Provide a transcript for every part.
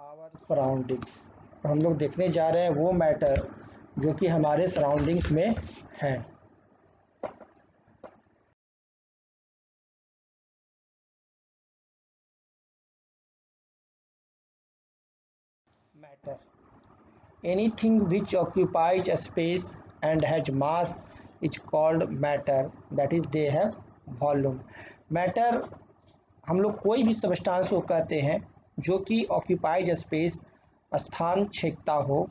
Our surroundings. हम लोग देखने जा रहे हैं वो मैटर जो कि हमारे सराउंडिंग्स में है। Matter, anything which occupies a space and has mass is called matter, that is they have volume. Matter हम लोग कोई भी सबस्टांस को कहते हैं जो कि ऑक्यूपाइज अ स्पेस, स्थान छेदता हो,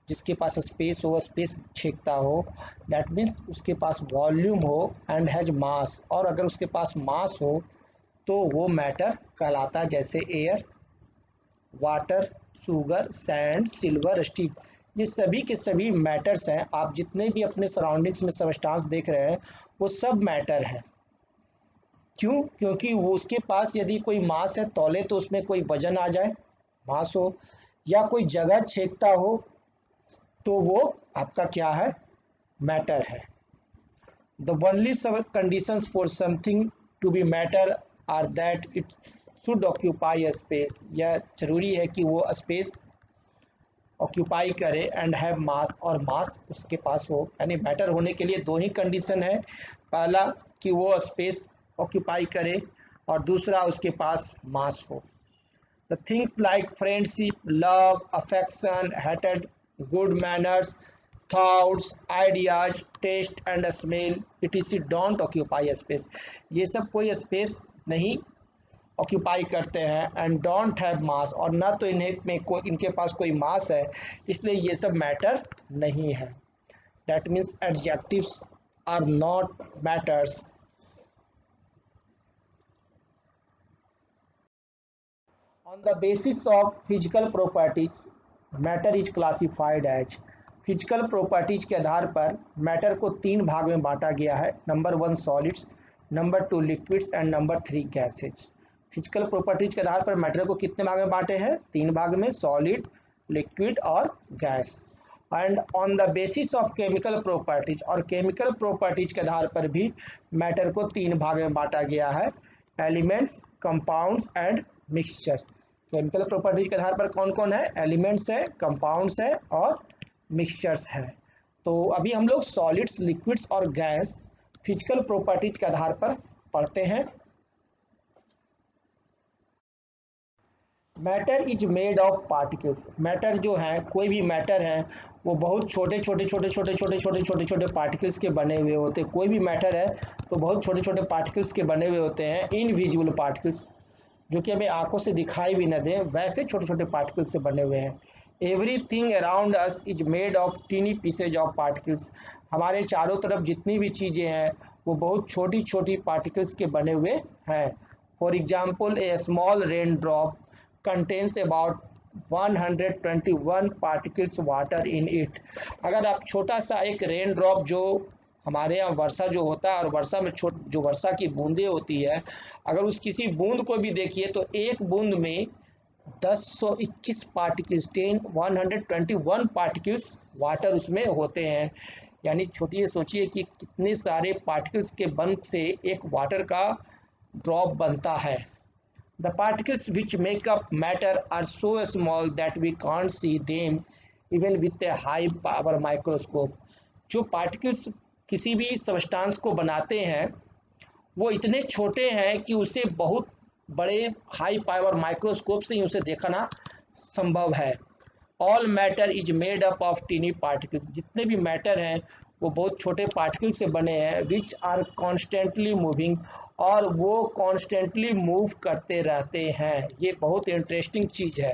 जिसके पास स्पेस हो, स्पेस छेदता हो, दैट मीन्स उसके पास वॉल्यूम हो, एंड हैज मास, और अगर उसके पास मास हो तो वो मैटर कहलाता है। जैसे air, water, sugar, sand, silver, steel, ये सभी के सभी मैटर्स हैं। आप जितने भी अपने सराउंडिंग्स में सबस्टांस देख रहे हैं वो सब मैटर है। क्यों? क्योंकि वो उसके पास यदि कोई मास है, तौले तो उसमें कोई वजन आ जाए, मास हो, या कोई जगह छेदता हो तो वो आपका क्या है? मैटर है। The only conditions for something to be matter are that it should occupy a space. यह जरूरी है कि वो स्पेस ऑक्यूपाई करे, एंड हैव मास, और मास उसके पास हो। यानी मैटर होने के लिए दो ही कंडीशन है, पहला कि वो स्पेस ऑक्यूपाई करे, और दूसरा उसके पास मास हो। The things like friendship, love, affection, hatred, good manners, thoughts, ideas, taste and smell, etc. don't occupy a space. ये सब कोई स्पेस नहीं ऑक्यूपाई करते हैं, एंड डोंट हैव मास, और ना तो इनके पास कोई मास है, इसलिए ये सब मैटर नहीं है। That means adjectives are not matters. On the basis of physical properties, matter is classified as। Physical properties के आधार पर मैटर को तीन भाग में बांटा गया है। Number 1 solids, number 2 liquids and number 3 gases. Physical properties के आधार पर मैटर को कितने भाग में बांटे हैं? तीन भाग में, सॉलिड, लिक्विड और gas. And on the basis of chemical properties, और केमिकल प्रॉपर्टीज के आधार पर भी मैटर को तीन भाग में बांटा गया है। Elements, compounds and mixtures. Chemical properties के आधार पर कौन कौन है? एलिमेंट्स है, कंपाउंड्स है और मिक्सचर्स है। तो अभी हम लोग सॉलिड्स, लिक्विड्स और गैस फिजिकल प्रॉपर्टीज के आधार पर पढ़ते हैं। Matter is made of particles. Matter जो है, कोई भी मैटर है, वो बहुत छोटे छोटे छोटे छोटे छोटे छोटे छोटे छोटे पार्टिकल्स के बने हुए होते हैं। कोई भी मैटर है तो बहुत छोटे छोटे पार्टिकल्स के बने हुए होते हैं, इनविजिबल पार्टिकल्स, जो कि हमें आंखों से दिखाई भी न दें, वैसे छोटे छोटे पार्टिकल्स से बने हुए हैं। Everything around us is made of tiny pieces of particles. हमारे चारों तरफ जितनी भी चीज़ें हैं वो बहुत छोटी छोटी पार्टिकल्स के बने हुए हैं। For example, A small rain drop contains about 121 particles water in it. अगर आप छोटा सा एक रेन ड्रॉप, जो हमारे यहाँ वर्षा जो होता है, और वर्षा में जो वर्षा की बूंदें होती है, अगर उस किसी बूंद को भी देखिए तो एक बूंद में 1021 पार्टिकल्स, 121 पार्टिकल्स वाटर उसमें होते हैं। यानी छोटी सोचिए कि कितने सारे पार्टिकल्स के बन से एक वाटर का ड्रॉप बनता है। The particles which make up matter are so small that we can't see them even with a high power microscope। जो पार्टिकल्स किसी भी सब्सटेंस को बनाते हैं वो इतने छोटे हैं कि उसे बहुत बड़े हाई पावर माइक्रोस्कोप से ही उसे देखना संभव है। All matter is made up of tiny particles. जितने भी मैटर हैं वो बहुत छोटे पार्टिकल से बने हैं, विच आर कॉन्स्टेंटली मूविंग, और वो कॉन्स्टेंटली मूव करते रहते हैं। ये बहुत इंटरेस्टिंग चीज़ है,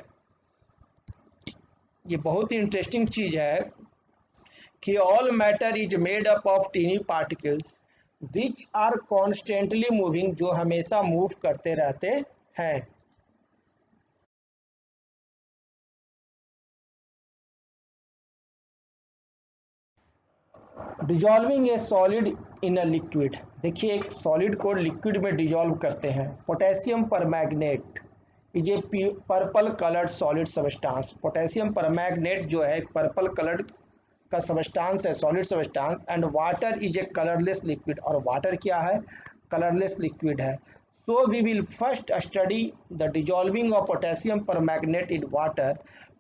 ये बहुत ही इंटरेस्टिंग चीज़ है कि all matter is made up of tiny particles which are constantly moving, जो हमेशा मूव करते रहते हैं। Dissolving a solid in a liquid. देखिए, एक सॉलिड को लिक्विड में डिजॉल्व करते हैं। Potassium permanganate is a purple coloured solid substance. Potassium permanganate जो है पर्पल कलर्ड का सबस्टांस है, solid substance. And water is a colourless liquid, और वाटर क्या है? कलरलेस लिक्विड है। So we will first study the dissolving of potassium permanganate in water.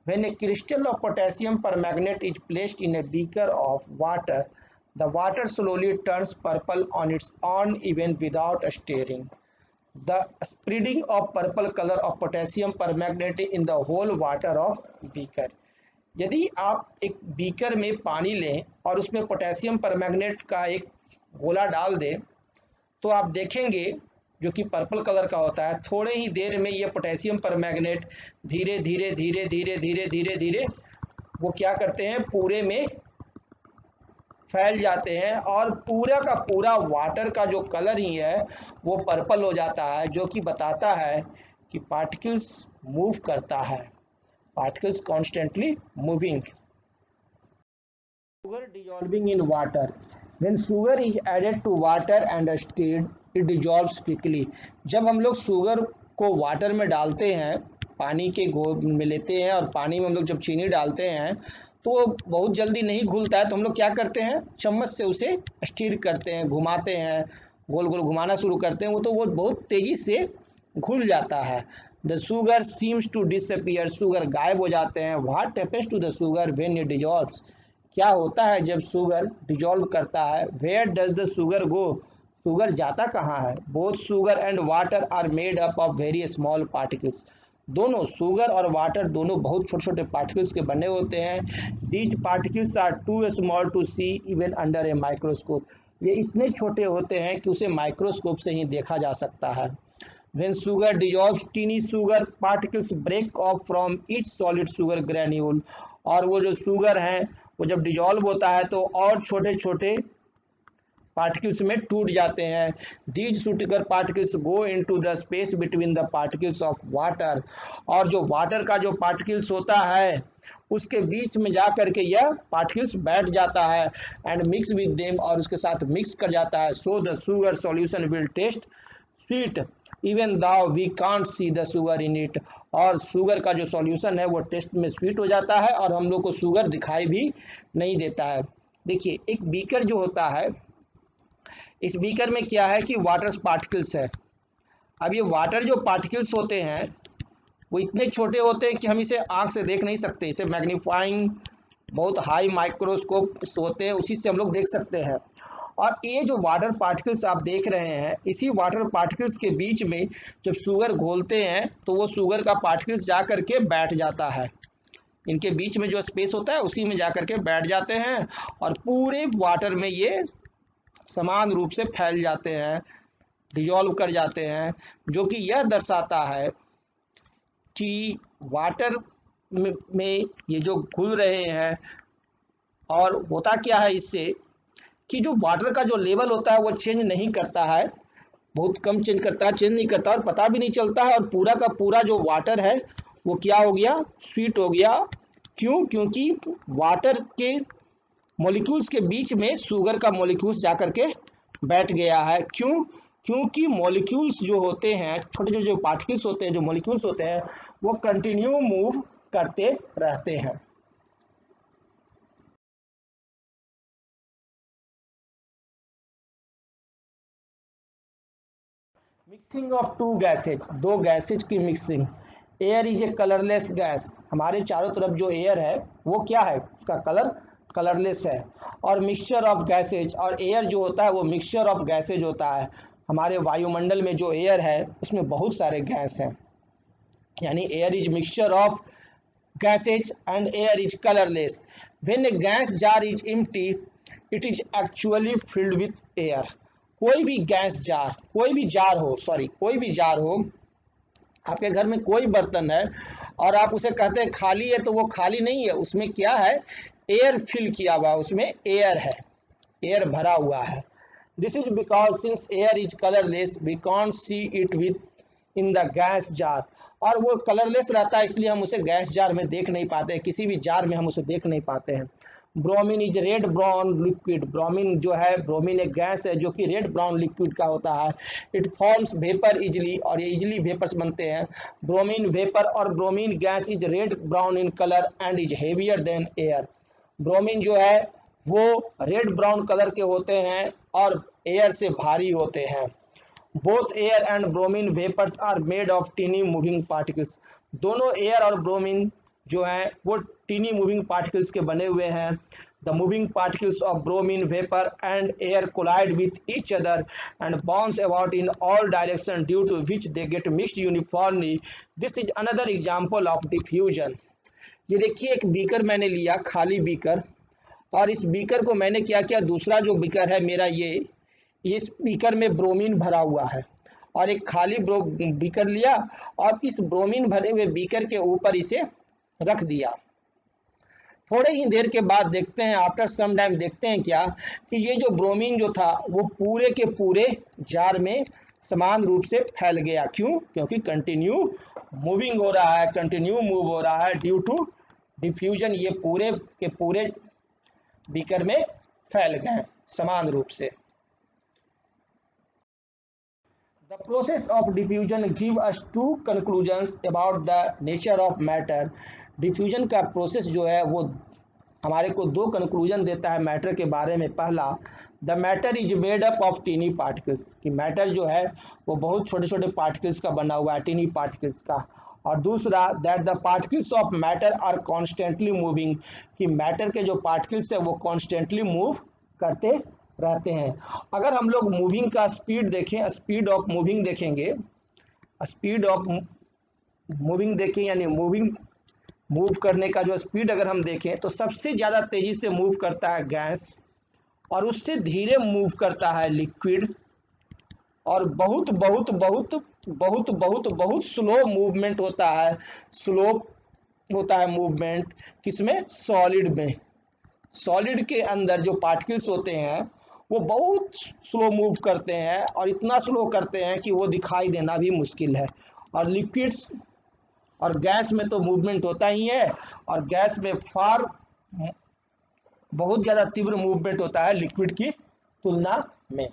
When a crystal of potassium permanganate is placed in a beaker of water, the water slowly turns purple on its own even without stirring. The spreading of purple color of potassium permanganate in the whole water of beaker. यदि आप एक beaker में पानी लें और उसमें potassium permanganate का एक गोला डाल दें तो आप देखेंगे जो कि पर्पल कलर का होता है, थोड़े ही देर में ये पोटेशियम परमैंगनेट धीरे धीरे धीरे धीरे धीरे धीरे धीरे वो क्या करते हैं, पूरे में फैल जाते हैं और पूरा का पूरा वाटर का जो कलर ही है वो पर्पल हो जाता है, जो कि बताता है कि पार्टिकल्स मूव करता है, particles constantly moving. Sugar dissolving in water. When sugar is added to water and stirred, it dissolves quickly. जब हम लोग शुगर को वाटर में डालते हैं, पानी के में लेते हैं और पानी में हम लोग जब चीनी डालते हैं तो वो बहुत जल्दी नहीं घुलता है, तो हम लोग क्या करते हैं, चम्मच से उसे स्टीर करते हैं, घुमाते हैं, गोल गोल घुमाना शुरू करते हैं, वो बहुत तेज़ी से घुल जाता है. The sugar seems to disappear. Sugar गायब हो जाते हैं. What happens to the sugar when it dissolves? क्या होता है जब शुगर डिजॉल्व करता है? Where does the sugar go? Sugar जाता कहाँ है? Both sugar and water are made up of very small particles. दोनों शुगर और वाटर दोनों बहुत छोटे छोटे पार्टिकल्स के बने होते हैं. These particles are too small to see even under a microscope. ये इतने छोटे होते हैं कि उसे माइक्रोस्कोप से ही देखा जा सकता है. When sugar dissolves, teeny sugar particles break off from each solid sugar granule. और वो जो शुगर हैं वो जब डिजॉल्व होता है तो और छोटे छोटे पार्टिकल्स में टूट जाते हैं. These sugar particles go into the space between the particles of water. और जो वाटर का जो पार्टिकल्स होता है उसके बीच में जा कर के यह पार्टिकल्स बैठ जाता है एंड मिक्स विद देम, और उसके साथ मिक्स कर जाता है. So the sugar solution will taste sweet even though we can't see the sugar in it. और शुगर का जो सॉल्यूशन है वो टेस्ट में स्वीट हो जाता है और हम लोग को शुगर दिखाई भी नहीं देता है. देखिए एक बीकर जो होता है, इस बीकर में क्या है कि वाटर पार्टिकल्स है. अब ये वाटर जो पार्टिकल्स होते हैं वो इतने छोटे होते हैं कि हम इसे आँख से देख नहीं सकते. इसे मैग्नीफाइंग बहुत हाई माइक्रोस्कोप होते हैं, उसी से हम लोग देख सकते हैं. और ये जो वाटर पार्टिकल्स आप देख रहे हैं, इसी वाटर पार्टिकल्स के बीच में जब शुगर घोलते हैं तो वो शुगर का पार्टिकल्स जा कर के बैठ जाता है. इनके बीच में जो स्पेस होता है उसी में जा कर के बैठ जाते हैं और पूरे वाटर में ये समान रूप से फैल जाते हैं, डिजॉल्व कर जाते हैं, जो कि यह दर्शाता है कि वाटर में ये जो घुल रहे हैं. और होता क्या है इससे कि जो वाटर का जो लेवल होता है वो चेंज नहीं करता है, बहुत कम चेंज करता है, चेंज नहीं करता और पता भी नहीं चलता है. और पूरा का पूरा जो वाटर है वो क्या हो गया, स्वीट हो गया. क्यों? क्योंकि वाटर के मॉलिक्यूल्स के बीच में शुगर का मॉलिक्यूल्स जा कर के बैठ गया है. क्यों? क्योंकि मॉलिक्यूल्स जो होते हैं, छोटे छोटे जो पार्टिकल्स होते हैं, जो मॉलिक्यूल्स होते हैं, वो कंटिन्यू मूव करते रहते हैं. मिक्सिंग ऑफ टू गैसेज, दो गैसेज की mixing. Air is a colourless gas. हमारे चारों तरफ जो एयर है वो क्या है, उसका कलर कलरलेस है. और मिक्सचर ऑफ गैसेज, और एयर जो होता है वो मिक्सचर ऑफ गैसेज होता है. हमारे वायुमंडल में जो एयर है उसमें बहुत सारे गैस हैं, यानी air is mixture of gases and air is colourless. When A gas jar is empty it is actually filled with air. कोई भी गैस जार, कोई भी जार हो, आपके घर में कोई बर्तन है और आप उसे कहते हैं खाली है, तो वो खाली नहीं है, उसमें क्या है, एयर फिल किया हुआ, उसमें एयर है, एयर भरा हुआ है. This is because since air is colourless we can't see it within the gas jar. और वो कलरलेस रहता है इसलिए हम उसे गैस जार में देख नहीं पाते, किसी भी जार में हम उसे देख नहीं पाते हैं. Bromine is red brown liquid. Bromine जो है, ब्रोमीन एक गैस है जो कि रेड ब्राउन लिक्विड का होता है. इट फॉर्म्स वेपर इजली, और ये इजली वेपर्स बनते हैं. ब्रोमीन वेपर और bromine gas is red brown in colour and is heavier than air. Bromine जो है वो रेड ब्राउन कलर के होते हैं और एयर से भारी होते हैं. Both air and bromine vapours are made of tiny moving particles. दोनों एयर और ब्रोमीन जो है वो टीनी मूविंग पार्टिकल्स के बने हुए हैं। The moving particles of bromine vapour and air collide with each other and bounce about in all direction due to which they get mixed uniformly. This is another example of diffusion. ये देखिए एक beaker मैंने लिया, खाली beaker, और इस beaker को मैंने क्या किया, दूसरा जो बीकर है मेरा ये इस बीकर में ब्रोमीन भरा हुआ है और एक खाली बीकर लिया और इस ब्रोमीन भरे हुए बीकर के ऊपर इसे रख दिया। थोड़े ही देर के बाद देखते हैं, आफ्टर सम टाइम देखते हैं क्या कि ये जो ब्रोमीन जो था वो पूरे के पूरे जार में समान रूप से फैल गया। क्यों? क्योंकि कंटिन्यू मूविंग हो रहा है, कंटिन्यू मूव हो रहा है ड्यू टू डिफ्यूजन। ये पूरे के पूरे बीकर में फैल गए समान रूप से। The process of diffusion give us two conclusions about the nature of matter। Diffusion का प्रोसेस जो है वो हमारे को दो कंक्लूजन देता है मैटर के बारे में। पहला, the matter is made up of tiny particles, कि मैटर जो है वो बहुत छोटे छोटे पार्टिकल्स का बना हुआ है, टीनी पार्टिकल्स का। और दूसरा, that the particles of matter are constantly moving, कि मैटर के जो पार्टिकल्स है वो कॉन्स्टेंटली मूव करते रहते हैं। अगर हम लोग मूविंग का स्पीड देखें, स्पीड ऑफ मूविंग देखेंगे, स्पीड ऑफ मूविंग देखें यानी मूव करने का जो स्पीड अगर हम देखें तो सबसे ज़्यादा तेज़ी से मूव करता है गैस और उससे धीरे मूव करता है लिक्विड और बहुत बहुत बहुत बहुत बहुत बहुत स्लो मूवमेंट होता है, स्लो होता है मूवमेंट किसमें? सॉलिड में। सॉलिड के अंदर जो पार्टिकल्स होते हैं वो बहुत स्लो मूव करते हैं और इतना स्लो करते हैं कि वो दिखाई देना भी मुश्किल है। और लिक्विड्स और गैस में तो मूवमेंट होता ही है और गैस में बहुत ज़्यादा तीव्र मूवमेंट होता है लिक्विड की तुलना में।